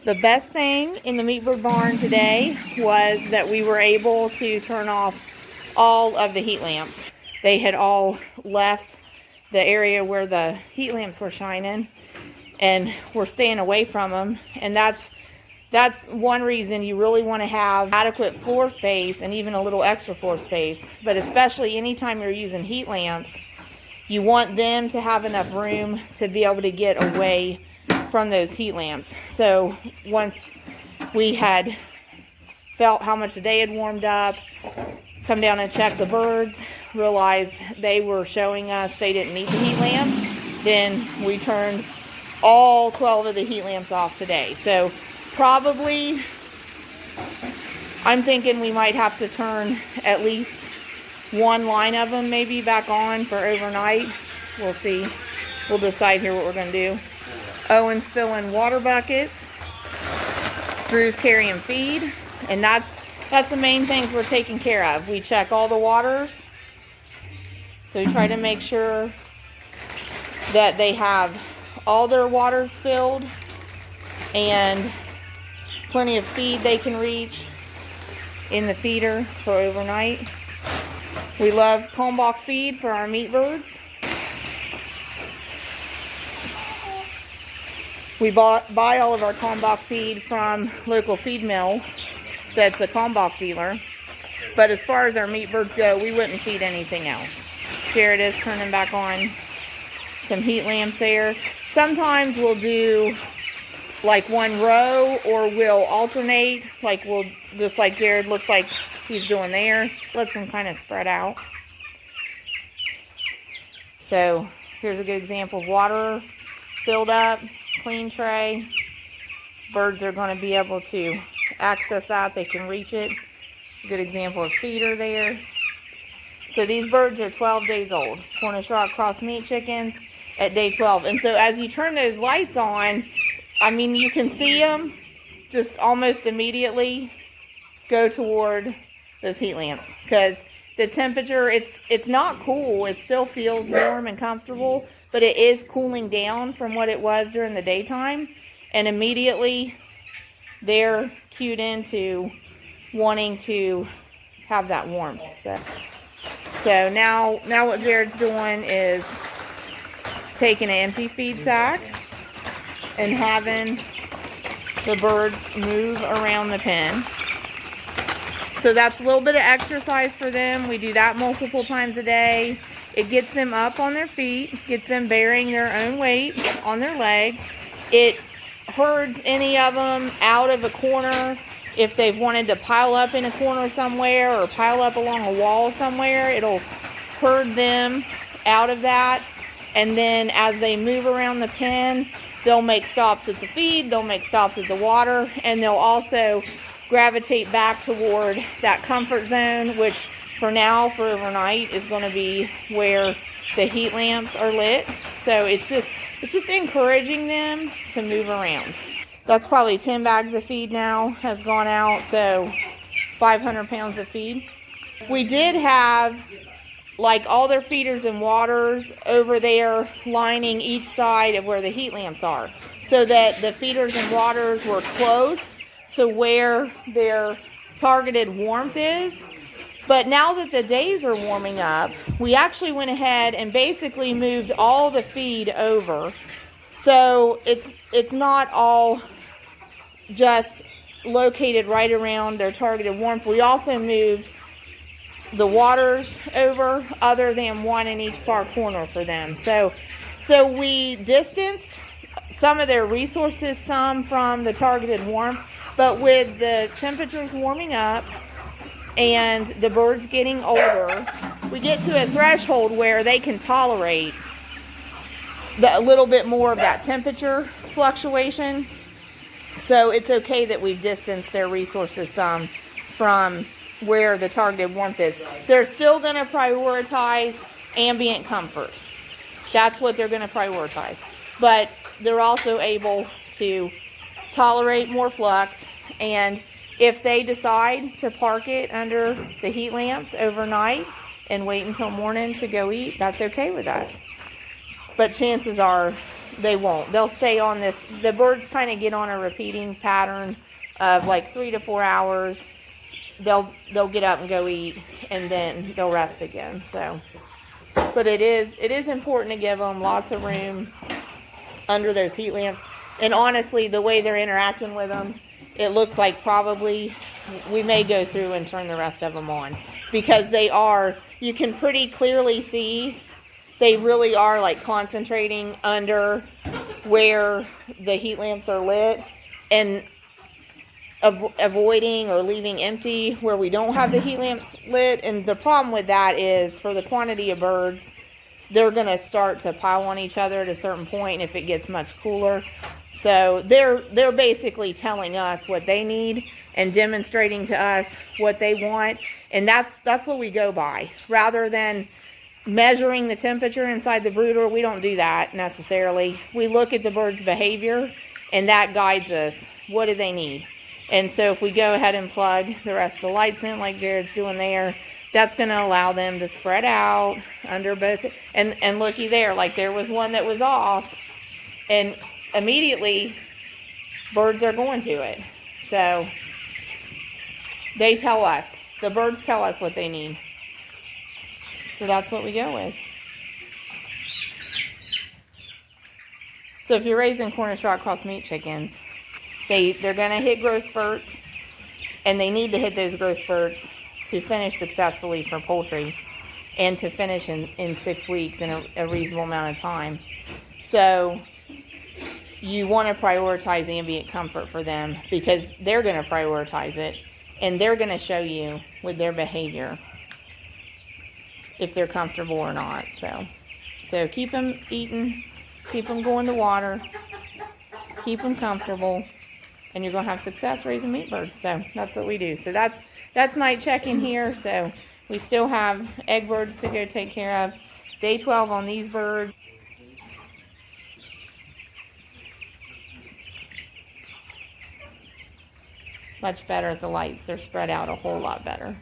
The best thing in the meat bird barn today was that we were able to turn off all of the heat lamps. They had all left the area where the heat lamps were shining, and we're staying away from them. And that's one reason you really want to have adequate floor space and even a little extra floor space. But especially anytime you're using heat lamps, you want them to have enough room to be able to get away from those heat lamps. So once we had felt how much the day had warmed up, come down and check the birds, realized they were showing us they didn't need the heat lamps, then we turned all 12 of the heat lamps off today. So probably, I'm thinking we might have to turn at least one line of them maybe back on for overnight. We'll see. We'll decide here what we're going to do. Owen's filling water buckets. Drew's carrying feed. And that's the main things we're taking care of. We check all the waters. So we try to make sure that they have all their waters filled and plenty of feed they can reach in the feeder for overnight. We love Kalmbach feed for our meat birds. We buy all of our Kalmbach feed from local feed mill that's a Kalmbach dealer. But as far as our meat birds go, we wouldn't feed anything else. Jared is turning back on some heat lamps there. Sometimes we'll do like one row, or we'll alternate, like we'll just like Jared looks like he's doing there. Lets them kind of spread out. So here's a good example of water filled up, clean tray. Birds are going to be able to access that. They can reach it. It's a good example of feeder there. So these birds are 12 days old. Cornish Rock Cross meat chickens at day 12. And so as you turn those lights on, I mean, you can see them just almost immediately go toward those heat lamps, because the temperature, it's not cool. It still feels warm and comfortable, but it is cooling down from what it was during the daytime. And immediately they're cued into wanting to have that warmth. So now what Jared's doing is taking an empty feed sack and having the birds move around the pen. So that's a little bit of exercise for them. We do that multiple times a day. It gets them up on their feet, gets them bearing their own weight on their legs. It herds any of them out of a corner. If they've wanted to pile up in a corner somewhere or pile up along a wall somewhere, it'll herd them out of that. And then as they move around the pen, they'll make stops at the feed, they'll make stops at the water, and they'll also gravitate back toward that comfort zone, which for now, for overnight, is going to be where the heat lamps are lit. So it's just encouraging them to move around. That's probably 10 bags of feed now has gone out, so 500 pounds of feed. We did have like all their feeders and waters over there lining each side of where the heat lamps are, so that the feeders and waters were close to where their targeted warmth is. But now that the days are warming up, we actually went ahead and basically moved all the feed over. So it's not all just located right around their targeted warmth. We also moved the waters over, other than one in each far corner for them. So we distanced some of their resources, some from the targeted warmth, but with the temperatures warming up and the birds getting older, we get to a threshold where they can tolerate a little bit more of that temperature fluctuation. So it's okay that we've distanced their resources some from where the targeted warmth is. They're still going to prioritize ambient comfort. That's what they're going to prioritize. But they're also able to tolerate more flux, and if they decide to park it under the heat lamps overnight and wait until morning to go eat, that's okay with us. But chances are they won't. They'll stay on this. The birds kind of get on a repeating pattern of like 3 to 4 hours. They'll get up and go eat, and then they'll rest again. So, but it is important to give them lots of room under those heat lamps. And honestly, the way they're interacting with them, it looks like probably we may go through and turn the rest of them on, because they are, you can pretty clearly see they really are like concentrating under where the heat lamps are lit, and avoiding or leaving empty where we don't have the heat lamps lit. And the problem with that is, for the quantity of birds, they're going to start to pile on each other at a certain point if it gets much cooler. So they're basically telling us what they need and demonstrating to us what they want, and that's what we go by. Rather than measuring the temperature inside the brooder, we don't do that necessarily. We look at the bird's behavior, and that guides us. What do they need? And so if we go ahead and plug the rest of the lights in like Jared's doing there, that's going to allow them to spread out under both. And looky there, like there was one that was off, and immediately birds are going to it. So they tell us, the birds tell us what they need. So that's what we go with. So if you're raising Cornish rock cross meat chickens, they're going to hit growth spurts, and they need to hit those growth spurts to finish successfully for poultry, and to finish in 6 weeks in a reasonable amount of time. So you want to prioritize ambient comfort for them, because they're going to prioritize it, and they're going to show you with their behavior if they're comfortable or not. So keep them eating, keep them going to water, keep them comfortable, and you're going to have success raising meat birds. So that's what we do. So that's night checking here. So we still have egg birds to go take care of. Day 12 on these birds. Much better at the lights. They're spread out a whole lot better.